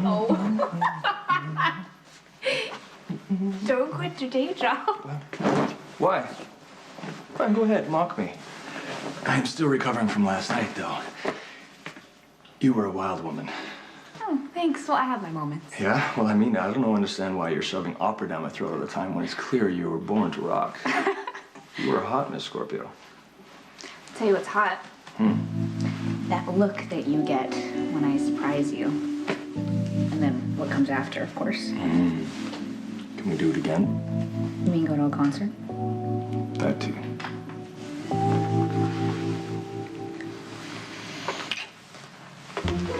Oh. Don't quit your day job. Why? Fine, go ahead, mock me. I'm still recovering from last night, though. You were a wild woman. Oh, thanks. Well, I have my moments. Yeah? Well, I mean, I don't understand why you're shoving opera down my throat all the time when it's clear you were born to rock. You were hot, Miss Scorpio. I'll tell you what's hot. That look that you get when I surprise you. And then what comes after, of course. Can we do it again? You mean go to a concert? That too.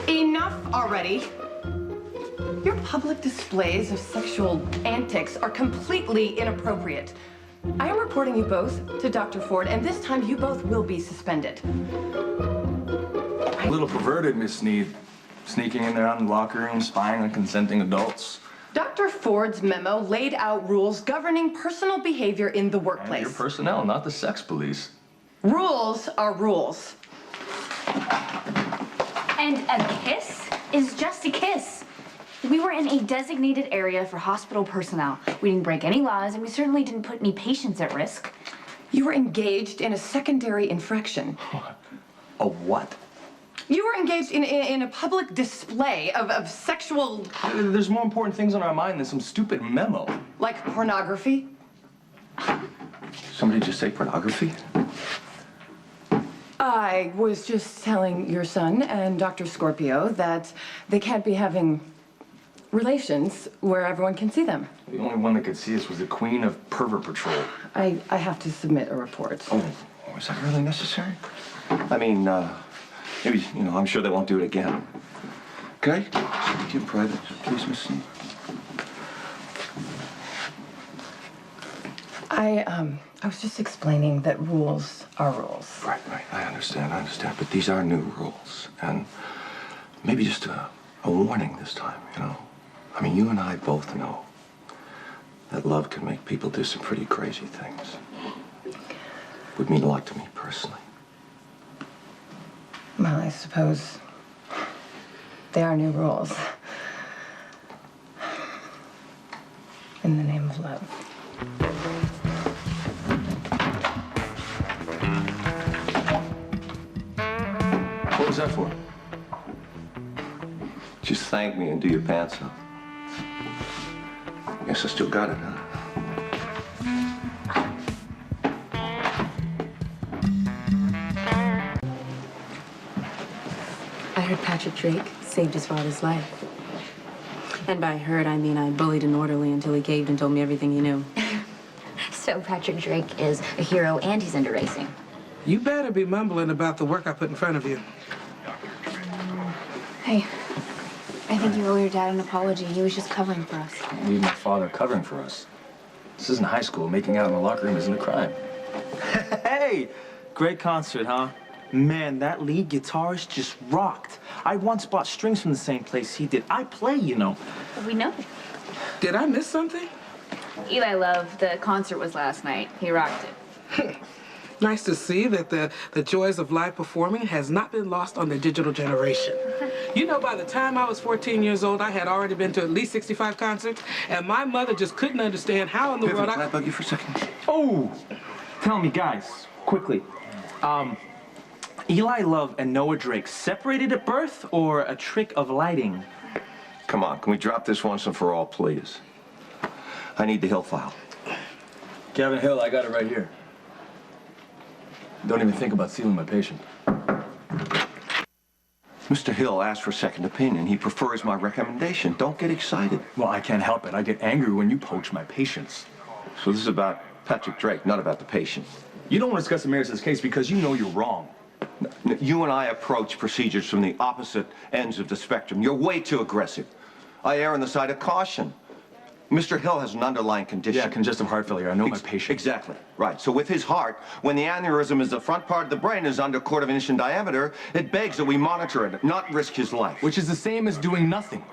Enough already. Your public displays of sexual antics are completely inappropriate. I am reporting you both to Dr. Ford, and this time you both will be suspended. A little perverted, Miss Sneed. Sneaking in there out in the locker room, spying on consenting adults. Dr. Ford's memo laid out rules governing personal behavior in the And workplace. your personnel, not the sex police. Rules are rules. And a kiss is just a kiss. We were in a designated area for hospital personnel. We didn't break any laws, and we certainly didn't put any patients at risk. You were engaged in a secondary infraction. A what? You were engaged in a public display of sexual... There's more important things on our mind than some stupid memo. like pornography. Somebody just say pornography? I was just telling your son and Dr. Scorpio that they can't be having relations where everyone can see them. The only one that could see us was the queen of pervert patrol. I have to submit a report. Oh, is that really necessary? I mean, maybe, I'm sure they won't do it again. Okay? Speak in private, please, Miss Sneed. I was just explaining that rules are rules. Right. I understand. But these are new rules. And maybe just a warning this time, I mean, you and I both know that love can make people do some pretty crazy things. Would mean a lot to me personally. Well, I suppose they are new rules. In the name of love. What was that for? Just thank me and do your pants up. Guess I still got it, huh? I heard Patrick Drake saved his father's life. And by heard, I mean I bullied an orderly until he caved and told me everything he knew. So Patrick Drake is a hero and he's into racing. You better be mumbling about the work I put in front of you. Hey, I think you owe your dad an apology. He was just covering for us. Leave my father covering for us. This isn't high school. Making out in the locker room isn't a crime. Hey, great concert, huh? Man, that lead guitarist just rocked. I once bought strings from the same place he did. I play, We know. Did I miss something? Eli Love, the concert was last night. He rocked it. Nice to see that the joys of live performing has not been lost on the digital generation. By the time I was 14 years old, I had already been to at least 65 concerts, and my mother just couldn't understand how in the world Can I bug you for a second? Oh! Tell me, guys, quickly. Eli Love and Noah Drake separated at birth or a trick of lighting? Come on, can we drop this once and for all, please? I need the Hill file. Kevin Hill, I got it right here. Don't even think about sealing my patient. Mr. Hill asked for a second opinion. He prefers my recommendation. Don't get excited. Well, I can't help it. I get angry when you poach my patients. So this is about Patrick Drake, not about the patient. You don't want to discuss the merits of this case because you know you're wrong. You and I approach procedures from the opposite ends of the spectrum. You're way too aggressive. I err on the side of caution. Mr. Hill has an underlying condition. Yeah, congestive heart failure. I know my patient. Exactly. Right. So with his heart, when the aneurysm is the front part of the brain is under a quarter of an inch in diameter, it begs that we monitor it, not risk his life. Which is the same as doing nothing.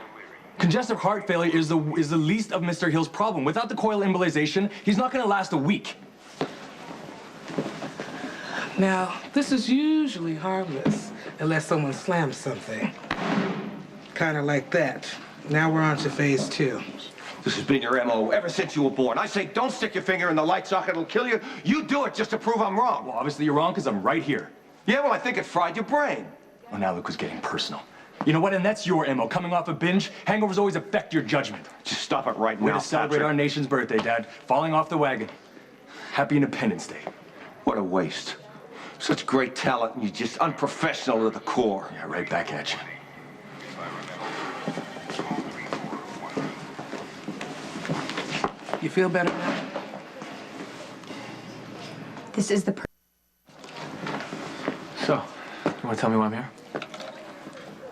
Congestive heart failure is the least of Mr. Hill's problem. Without the coil embolization, he's not going to last a week. Now, this is usually harmless, unless someone slams something. kind of like that. Now we're on to phase 2. This has been your MO ever since you were born. I say don't stick your finger in the light socket, it'll kill you. You do it just to prove I'm wrong. Well, obviously you're wrong because I'm right here. Yeah, well, I think it fried your brain. Well, now look who's getting personal. You know what? And that's your MO. Coming off a binge, hangovers always affect your judgment. Just stop it right Way now, to celebrate Patrick. our nation's birthday, Dad. Falling off the wagon. Happy Independence Day. What a waste. Such great talent, and you're just unprofessional to the core. Yeah, right back at you. You feel better now? This is the So, you want to tell me why I'm here?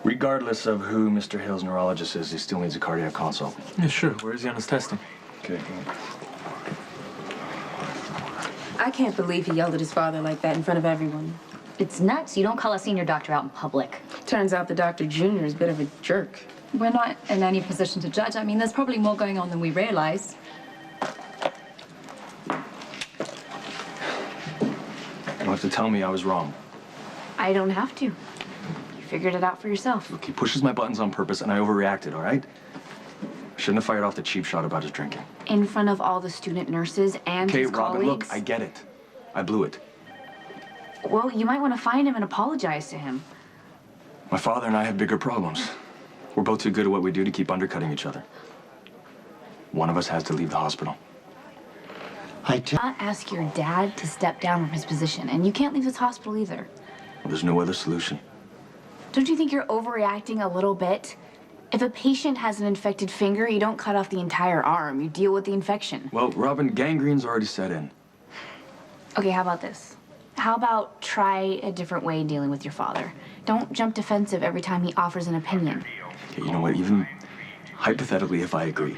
Regardless of who Mr. Hill's neurologist is, he still needs a cardiac consult. Yeah, sure. Where is he on his testing? Okay. I can't believe he yelled at his father like that in front of everyone. It's nuts. You don't call a senior doctor out in public. Turns out the Dr. Jr. is a bit of a jerk. We're not in any position to judge. I mean, there's probably more going on than we realize. You don't have to tell me I was wrong. I don't have to. You figured it out for yourself. Look, he pushes my buttons on purpose, and I overreacted, all right? Shouldn't have fired off the cheap shot about his drinking. In front of all the student nurses and Okay, his Robin, colleagues. look, I get it. I blew it. Well, you might want to find him and apologize to him. My father and I have bigger problems. We're both too good at what we do to keep undercutting each other. One of us has to leave the hospital. Not ask your dad to step down from his position, and you can't leave this hospital either. Well, there's no other solution. Don't you think you're overreacting a little bit? If a patient has an infected finger, you don't cut off the entire arm. You deal with the infection. Well, Robin, gangrene's already set in. Okay, how about this? How about try a different way dealing with your father? Don't jump defensive every time he offers an opinion. Okay, you know what? Even hypothetically, if I agree,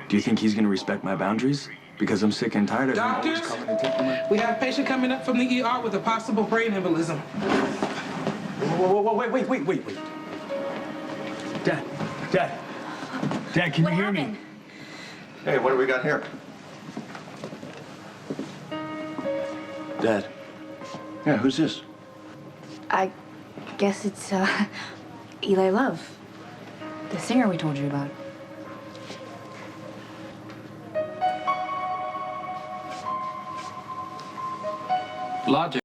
do you think he's gonna respect my boundaries? Because I'm sick and tired of him always Doctors? coming and taking my... We have a patient coming up from the ER with a possible brain embolism. Whoa, wait. Dad, can you hear me? Hey, what do we got here? Dad. Yeah, who's this? I guess it's, Eli Love, the singer we told you about. Logic.